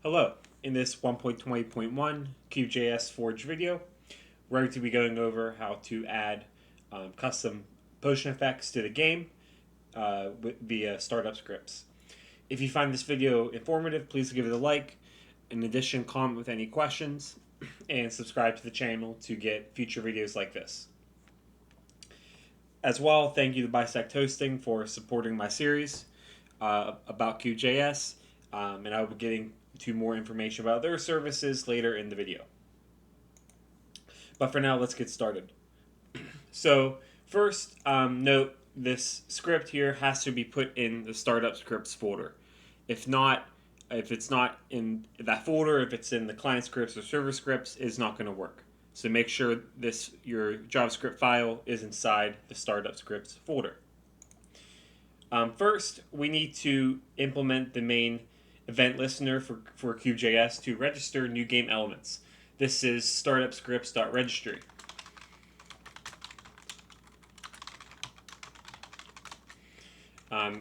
Hello, in this 1.20.1 KubeJS Forge video, we're going to be going over how to add custom potion effects to the game via startup scripts. If you find this video informative, please give it a like. In addition, comment with any questions and subscribe to the channel to get future videos like this. As well, thank you to BisectHosting for supporting my series about QJS, and I will be getting to more information about their services later in the video. But for now, let's get started. So first, note this script here has to be put in the startup scripts folder. If it's not in that folder, if it's in the client scripts or server scripts, it's not going to work. So make sure your JavaScript file is inside the startup scripts folder. First, we need to implement the main event listener for KubeJS to register new game elements. This is StartupEvents.registry.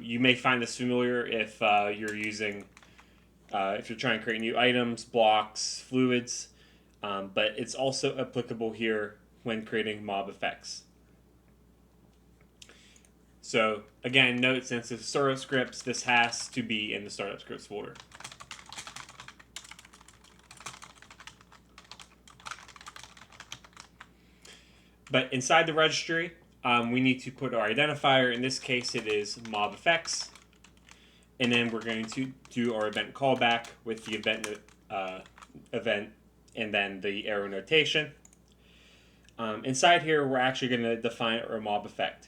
You may find this familiar if if you're trying to create new items, blocks, fluids, but it's also applicable here when creating mob effects. So again, note since it's startup scripts, this has to be in the startup scripts folder. But inside the registry, we need to put our identifier. In this case, it is mob effects. And then we're going to do our event callback with the event and then the arrow notation. Inside here, we're actually going to define our mob effect.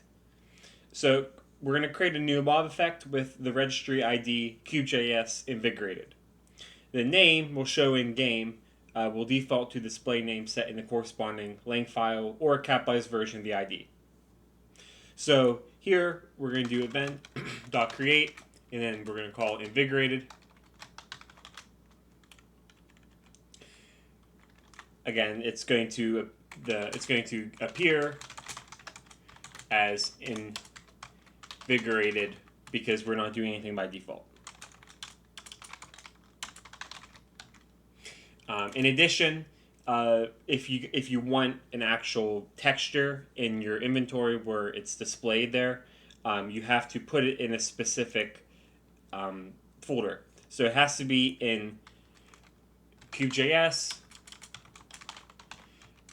So we're going to create a new mob effect with the registry ID KubeJS invigorated. The name will show in game will default to display name set in the corresponding lang file or a capitalized version of the ID. So here we're going to do event.create and then we're going to call invigorated. Again, it's going to appear as invigorated because we're not doing anything by default. In addition, if you want an actual texture in your inventory where it's displayed there, you have to put it in a specific folder. So it has to be in QubeJS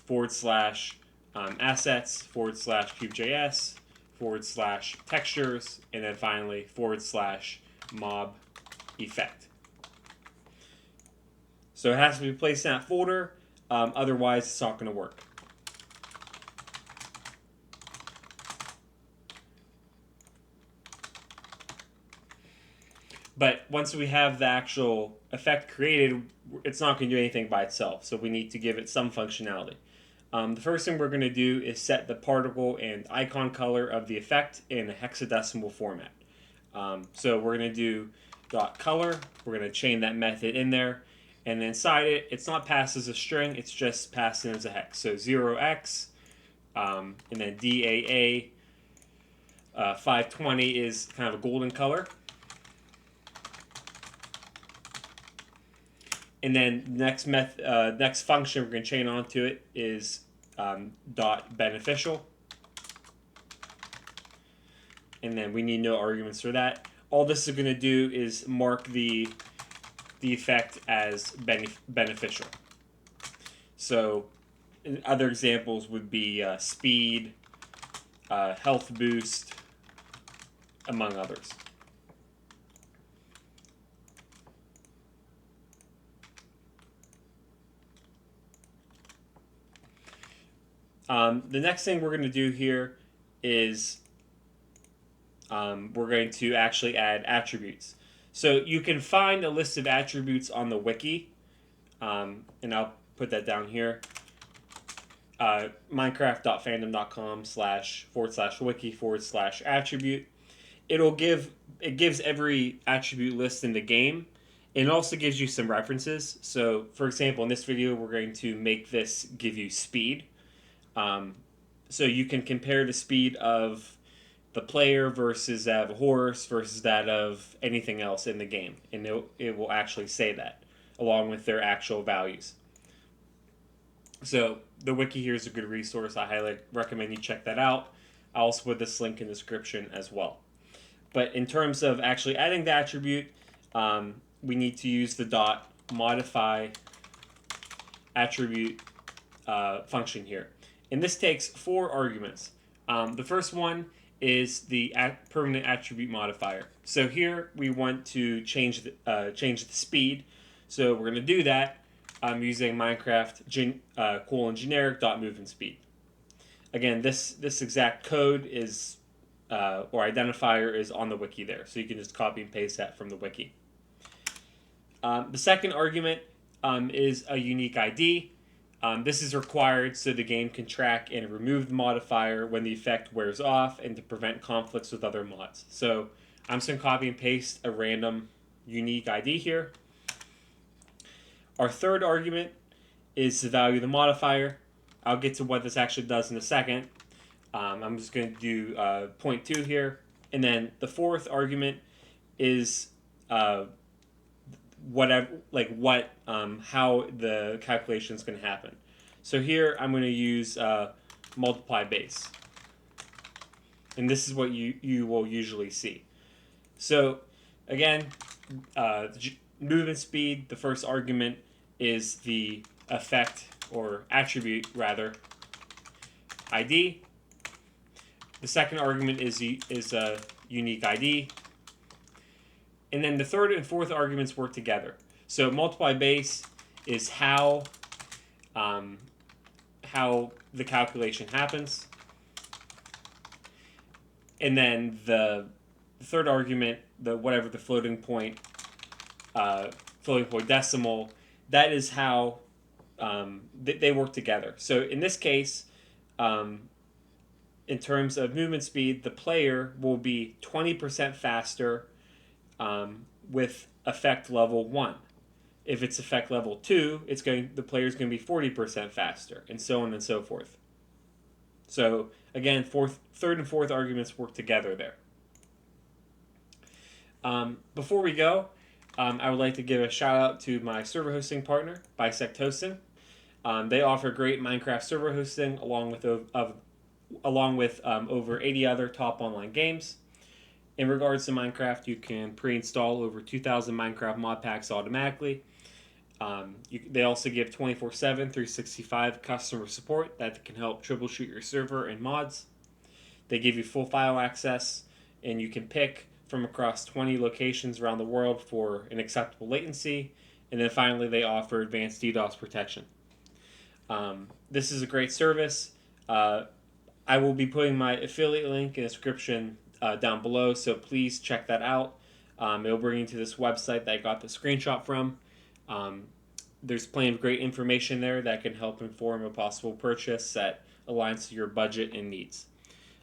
/assets /QubeJS /textures, and then finally /mob effect. So it has to be placed in that folder, otherwise it's not going to work. But once we have the actual effect created, it's not going to do anything by itself, so we need to give it some functionality. The first thing we're going to do is set the particle and icon color of the effect in a hexadecimal format. So we're going to do .color, we're going to chain that method in there, and inside it, it's not passed as a string, it's just passed in as a hex. So 0x, and then DAA 520 is kind of a golden color. And then next function we're going to chain onto it is .beneficial. And then we need no arguments for that. All this is going to do is mark the effect as beneficial. So other examples would be speed, health boost, among others. The next thing we're going to do here is we're going to actually add attributes. So you can find a list of attributes on the Wiki, and I'll put that down here. Minecraft.fandom.com//wiki/attribute. It gives every attribute list in the game, and it also gives you some references. So, for example, in this video, we're going to make this give you speed. So you can compare the speed of the player versus that of a horse versus that of anything else in the game, and it will actually say that. along with their actual values. So the wiki here is a good resource. I highly recommend you check that out. I'll also put this link in the description as well. But in terms of actually adding the attribute, we need to use the .modify attribute function here. And this takes 4 arguments. The first one is the permanent attribute modifier. So here we want to change the speed. So we're going to do that using Minecraft :generic.movement speed. Again, this exact code is or identifier is on the wiki there, so you can just copy and paste that from the wiki. The second argument is a unique ID. This is required so the game can track and remove the modifier when the effect wears off and to prevent conflicts with other mods. So I'm just going to copy and paste a random unique ID here. Our third argument is the value of the modifier. I'll get to what this actually does in a second. I'm just going to do 0.2 here. And then the fourth argument is how the calculation is going to happen. So here I'm going to use multiply base. And this is what you will usually see. So again, movement speed, the first argument is the effect or attribute rather ID. The second argument is a unique ID. And then the third and fourth arguments work together. So multiply base is how the calculation happens. And then the third argument, whatever the floating point decimal, that is how they work together. So in this case, in terms of movement speed, the player will be 20% faster with effect level 1. If it's effect level 2, the player's going to be 40% faster, and so on and so forth. So again, third and fourth arguments work together there. Before we go, I would like to give a shout out to my server hosting partner, BisectHosting. They offer great Minecraft server hosting along with over 80 other top online games. In regards to Minecraft, you can pre-install over 2,000 Minecraft mod packs automatically. They also give 24/7, 365 customer support that can help troubleshoot your server and mods. They give you full file access, and you can pick from across 20 locations around the world for an acceptable latency. And then finally, they offer advanced DDoS protection. This is a great service. I will be putting my affiliate link in the description down below, so please check that out. It'll bring you to this website that I got the screenshot from. There's plenty of great information there that can help inform a possible purchase that aligns to your budget and needs.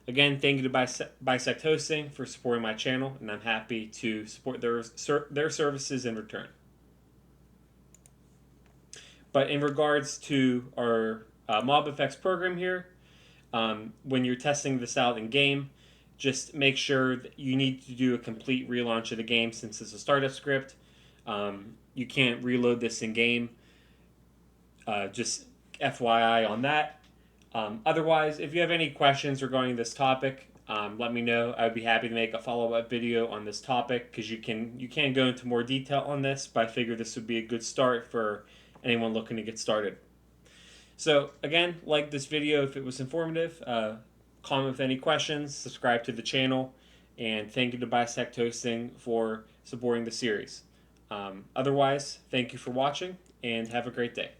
Again, thank you to BisectHosting for supporting my channel, and I'm happy to support their services in return. But in regards to our MobFX program here, when you're testing this out in game, just make sure that you need to do a complete relaunch of the game since it's a startup script. You can't reload this in game. Just FYI on that. Otherwise, if you have any questions regarding this topic, let me know. I would be happy to make a follow-up video on this topic because you can go into more detail on this, but I figure this would be a good start for anyone looking to get started. So again, like this video if it was informative, comment with any questions, subscribe to the channel, and thank you to BisectHosting for supporting the series. Otherwise, thank you for watching, and have a great day.